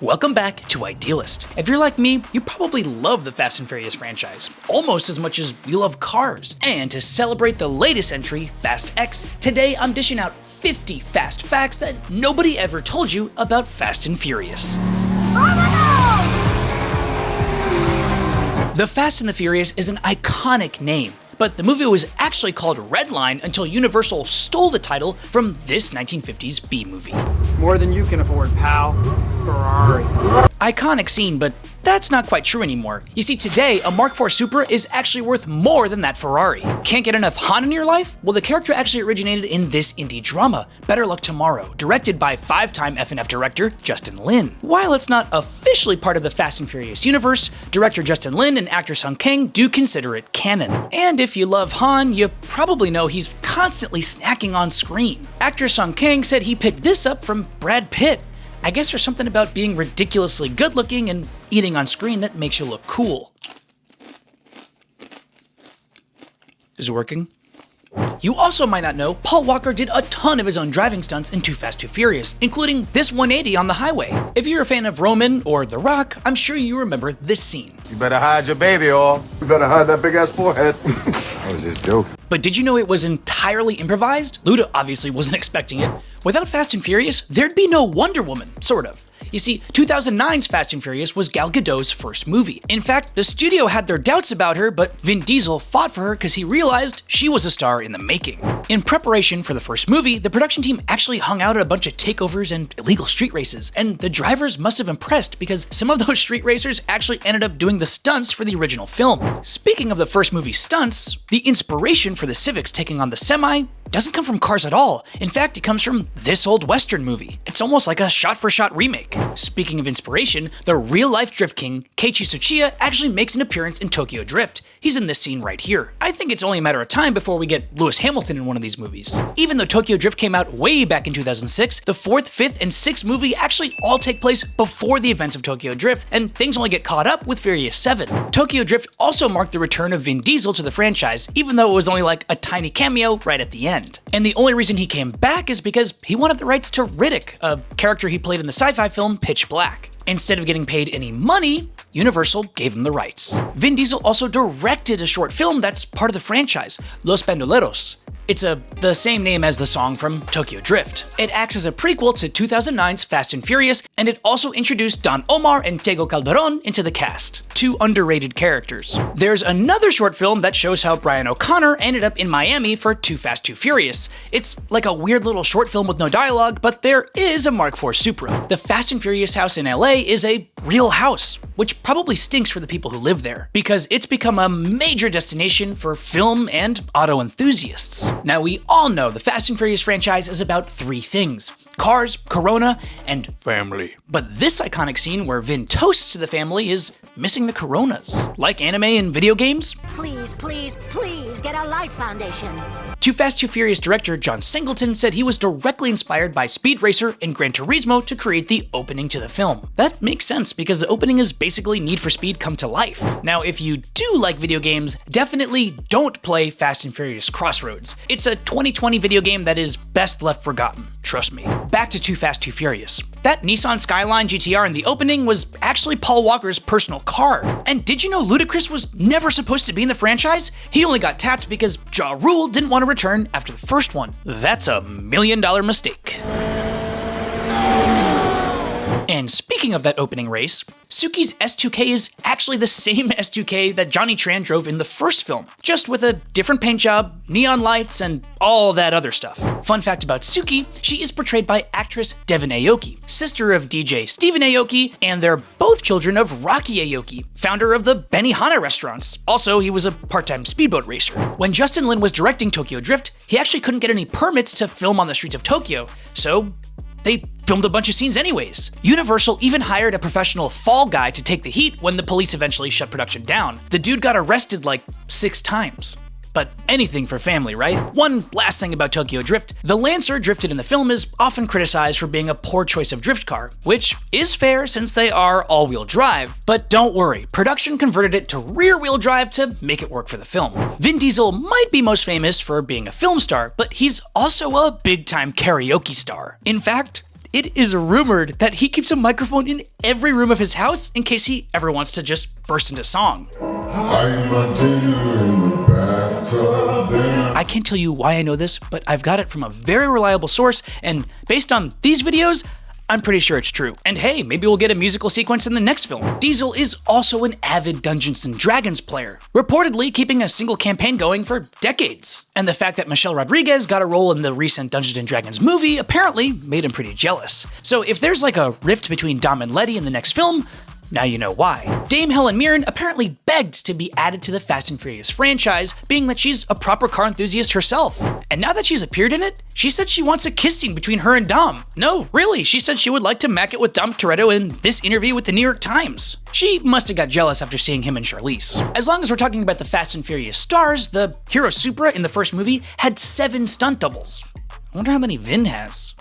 Welcome back to Idealist. If you're like me, you probably love the Fast and Furious franchise, almost as much as you love cars. And to celebrate the latest entry, Fast X, today I'm dishing out 50 fast facts that nobody ever told you about Fast and Furious. The Fast and the Furious is an iconic name, but the movie was actually called Redline until Universal stole the title from this 1950s B-movie. More than you can afford, pal. Ferrari. Iconic scene, but that's not quite true anymore. You see, today, a Mark IV Supra is actually worth more than that Ferrari. Can't get enough Han in your life? Well, the character actually originated in this indie drama, Better Luck Tomorrow, directed by five-time F&F director Justin Lin. While it's not officially part of the Fast and Furious universe, director Justin Lin and actor Sung Kang do consider it canon. And if you love Han, you probably know he's constantly snacking on screen. Actor Sung Kang said he picked this up from Brad Pitt. I guess there's something about being ridiculously good-looking and eating on screen that makes you look cool. Is it working? You also might not know, Paul Walker did a ton of his own driving stunts in Too Fast, Too Furious, including this 180 on the highway. If you're a fan of Roman or The Rock, I'm sure you remember this scene. You better hide your baby, or you better hide that big-ass forehead. I was just joking. But did you know it was entirely improvised? Luda obviously wasn't expecting it. Without Fast and Furious, there'd be no Wonder Woman, sort of. You see, 2009's Fast and Furious was Gal Gadot's first movie. In fact, the studio had their doubts about her, but Vin Diesel fought for her because he realized she was a star in the making. In preparation for the first movie, the production team actually hung out at a bunch of takeovers and illegal street races, and the drivers must have impressed because some of those street racers actually ended up doing the stunts for the original film. Speaking of the first movie stunts, the inspiration for the Civics taking on the semi doesn't come from cars at all. In fact, it comes from this old Western movie. It's almost like a shot-for-shot remake. Speaking of inspiration, the real-life drift king, Keiichi Tsuchiya, actually makes an appearance in Tokyo Drift. He's in this scene right here. I think it's only a matter of time before we get Lewis Hamilton in one of these movies. Even though Tokyo Drift came out way back in 2006, the 4th, 5th, and 6th movie actually all take place before the events of Tokyo Drift, and things only get caught up with Furious 7. Tokyo Drift also marked the return of Vin Diesel to the franchise, even though it was only like a tiny cameo right at the end. And the only reason he came back is because he wanted the rights to Riddick, a character he played in the sci-fi film Pitch Black. Instead of getting paid any money, Universal gave him the rights. Vin Diesel also directed a short film that's part of the franchise, Los Bandoleros. It's the same name as the song from Tokyo Drift. It acts as a prequel to 2009's Fast and Furious, and it also introduced Don Omar and Tego Calderon into the cast, two underrated characters. There's another short film that shows how Brian O'Connor ended up in Miami for Too Fast, Too Furious. It's like a weird little short film with no dialogue, but there is a Mark IV Supra. The Fast and Furious house in LA is a real house, which probably stinks for the people who live there, because it's become a major destination for film and auto enthusiasts. Now, we all know the Fast and Furious franchise is about three things: cars, Corona, and family. But this iconic scene where Vin toasts to the family is missing the Coronas. Like anime and video games? Please, please, please get a life foundation. Too Fast, Too Furious director John Singleton said he was directly inspired by Speed Racer and Gran Turismo to create the opening to the film. That makes sense because the opening is basically Need for Speed come to life. Now, if you do like video games, definitely don't play Fast and Furious Crossroads. It's a 2020 video game that is best left forgotten, trust me. Back to Too Fast, Too Furious. That Nissan Skyline GTR in the opening was actually Paul Walker's personal car. And did you know Ludacris was never supposed to be in the franchise? He only got tapped because Ja Rule didn't want to return after the first one. That's a $1 million mistake. And speaking of that opening race, Suki's S2K is actually the same S2K that Johnny Tran drove in the first film, just with a different paint job, neon lights, and all that other stuff. Fun fact about Suki, she is portrayed by actress Devin Aoki, sister of DJ Steven Aoki, and they're both children of Rocky Aoki, founder of the Benihana restaurants. Also, he was a part-time speedboat racer. When Justin Lin was directing Tokyo Drift, he actually couldn't get any permits to film on the streets of Tokyo, so they filmed a bunch of scenes anyways. Universal even hired a professional fall guy to take the heat when the police eventually shut production down. The dude got arrested like 6 times. But anything for family, right? One last thing about Tokyo Drift, the Lancer drifted in the film is often criticized for being a poor choice of drift car, which is fair since they are all-wheel drive. But don't worry, production converted it to rear-wheel drive to make it work for the film. Vin Diesel might be most famous for being a film star, but he's also a big-time karaoke star. In fact, it is rumored that he keeps a microphone in every room of his house in case he ever wants to just burst into song. I can't tell you why I know this, but I've got it from a very reliable source, and based on these videos, I'm pretty sure it's true. And hey, maybe we'll get a musical sequence in the next film. Diesel is also an avid Dungeons & Dragons player, reportedly keeping a single campaign going for decades. And the fact that Michelle Rodriguez got a role in the recent Dungeons & Dragons movie apparently made him pretty jealous. So if there's like a rift between Dom and Letty in the next film, now you know why. Dame Helen Mirren apparently begged to be added to the Fast and Furious franchise, being that she's a proper car enthusiast herself. And now that she's appeared in it, she said she wants a kiss scene between her and Dom. No, really, she said she would like to mac it with Dom Toretto in this interview with the New York Times. She must have got jealous after seeing him and Charlize. As long as we're talking about the Fast and Furious stars, the hero Supra in the first movie had 7 stunt doubles. I wonder how many Vin has.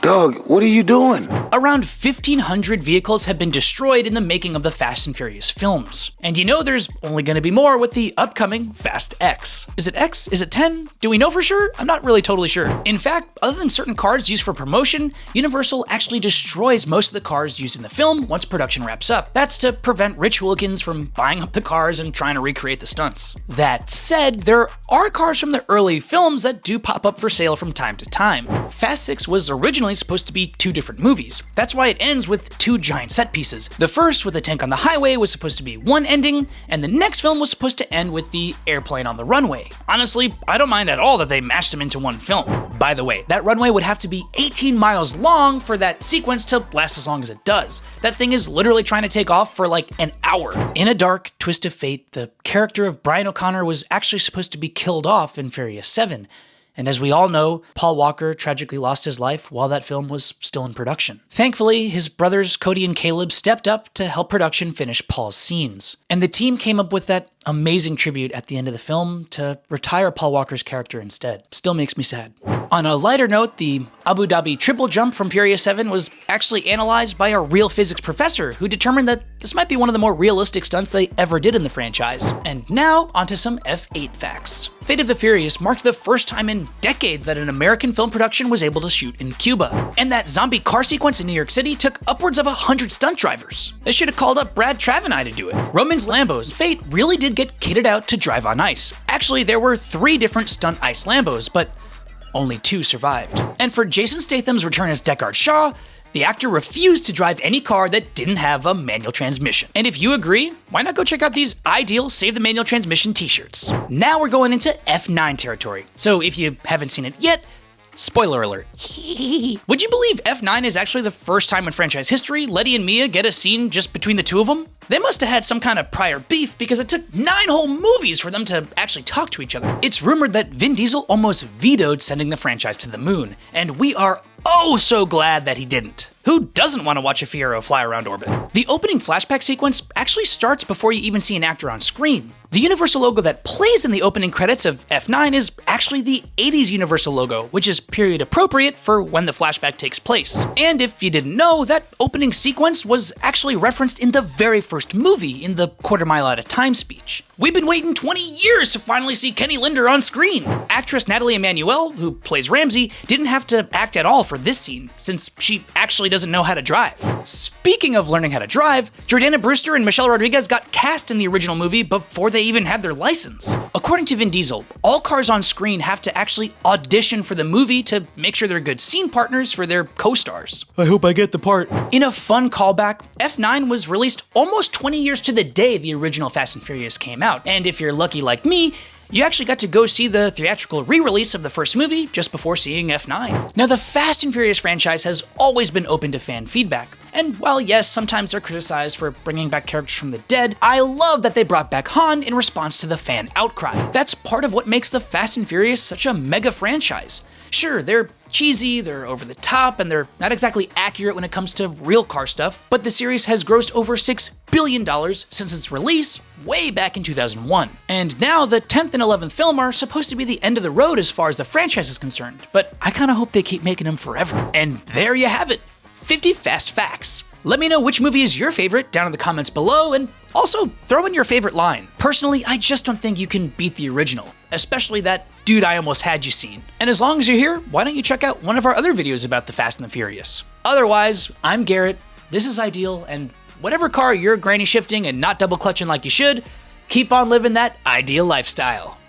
Doug, what are you doing? Around 1,500 vehicles have been destroyed in the making of the Fast and Furious films. And you know there's only gonna be more with the upcoming Fast X. Is it X? Is it 10? Do we know for sure? I'm not really totally sure. In fact, other than certain cars used for promotion, Universal actually destroys most of the cars used in the film once production wraps up. That's to prevent rich hooligans from buying up the cars and trying to recreate the stunts. That said, there are cars from the early films that do pop up for sale from time to time. Fast 6 was originally supposed to be 2 different movies. That's why it ends with 2 giant set pieces. The first, with the tank on the highway, was supposed to be one ending, and the next film was supposed to end with the airplane on the runway. Honestly, I don't mind at all that they mashed them into one film. By the way, that runway would have to be 18 miles long for that sequence to last as long as it does. That thing is literally trying to take off for like an hour. In a dark twist of fate, the character of Brian O'Connor was actually supposed to be killed off in Furious 7. And as we all know, Paul Walker tragically lost his life while that film was still in production. Thankfully, his brothers Cody and Caleb stepped up to help production finish Paul's scenes. And the team came up with that amazing tribute at the end of the film to retire Paul Walker's character instead. Still makes me sad. On a lighter note, the Abu Dhabi triple jump from Furious 7 was actually analyzed by a real physics professor who determined that this might be one of the more realistic stunts they ever did in the franchise. And now, onto some F8 facts. Fate of the Furious marked the first time in decades that an American film production was able to shoot in Cuba. And that zombie car sequence in New York City took upwards of 100 stunt drivers. They should have called up Brad Travanei to do it. Roman's Lambos, Fate really did get kitted out to drive on ice. Actually, there were 3 different stunt ice Lambos, but only 2 survived. And for Jason Statham's return as Deckard Shaw, the actor refused to drive any car that didn't have a manual transmission. And if you agree, why not go check out these ideal Save the Manual Transmission t-shirts? Now we're going into F9 territory. So if you haven't seen it yet, spoiler alert. Would you believe F9 is actually the first time in franchise history Letty and Mia get a scene just between the 2 of them? They must have had some kind of prior beef because it took 9 whole movies for them to actually talk to each other. It's rumored that Vin Diesel almost vetoed sending the franchise to the moon, and we are oh so glad that he didn't. Who doesn't want to watch a Fiero fly around orbit? The opening flashback sequence actually starts before you even see an actor on screen. The Universal logo that plays in the opening credits of F9 is actually the 80s Universal logo, which is period appropriate for when the flashback takes place. And if you didn't know, that opening sequence was actually referenced in the very first movie in the quarter mile at a time speech. We've been waiting 20 years to finally see Kenny Linder on screen. Actress Natalie Emmanuel, who plays Ramsey, didn't have to act at all for this scene, since she actually doesn't know how to drive. Speaking of learning how to drive, Jordana Brewster and Michelle Rodriguez got cast in the original movie before they even had their license. According to Vin Diesel, all cars on screen have to actually audition for the movie to make sure they're good scene partners for their co-stars. I hope I get the part. In a fun callback, F9 was released almost 20 years to the day the original Fast and Furious came out, and if you're lucky like me, you actually got to go see the theatrical re-release of the first movie just before seeing F9. Now, the Fast and Furious franchise has always been open to fan feedback. And while yes, sometimes they're criticized for bringing back characters from the dead, I love that they brought back Han in response to the fan outcry. That's part of what makes the Fast and Furious such a mega franchise. Sure, they're cheesy, they're over the top, and they're not exactly accurate when it comes to real car stuff, but the series has grossed over $6 billion since its release way back in 2001. And now the 10th and 11th film are supposed to be the end of the road as far as the franchise is concerned, but I kinda hope they keep making them forever. And there you have it, 50 fast facts. Let me know which movie is your favorite down in the comments below, and also throw in your favorite line. Personally, I just don't think you can beat the original, especially that dude I almost had you scene. And as long as you're here, why don't you check out one of our other videos about the Fast and the Furious? Otherwise, I'm Garrett, this is Ideal, and whatever car you're granny shifting and not double clutching like you should, keep on living that ideal lifestyle.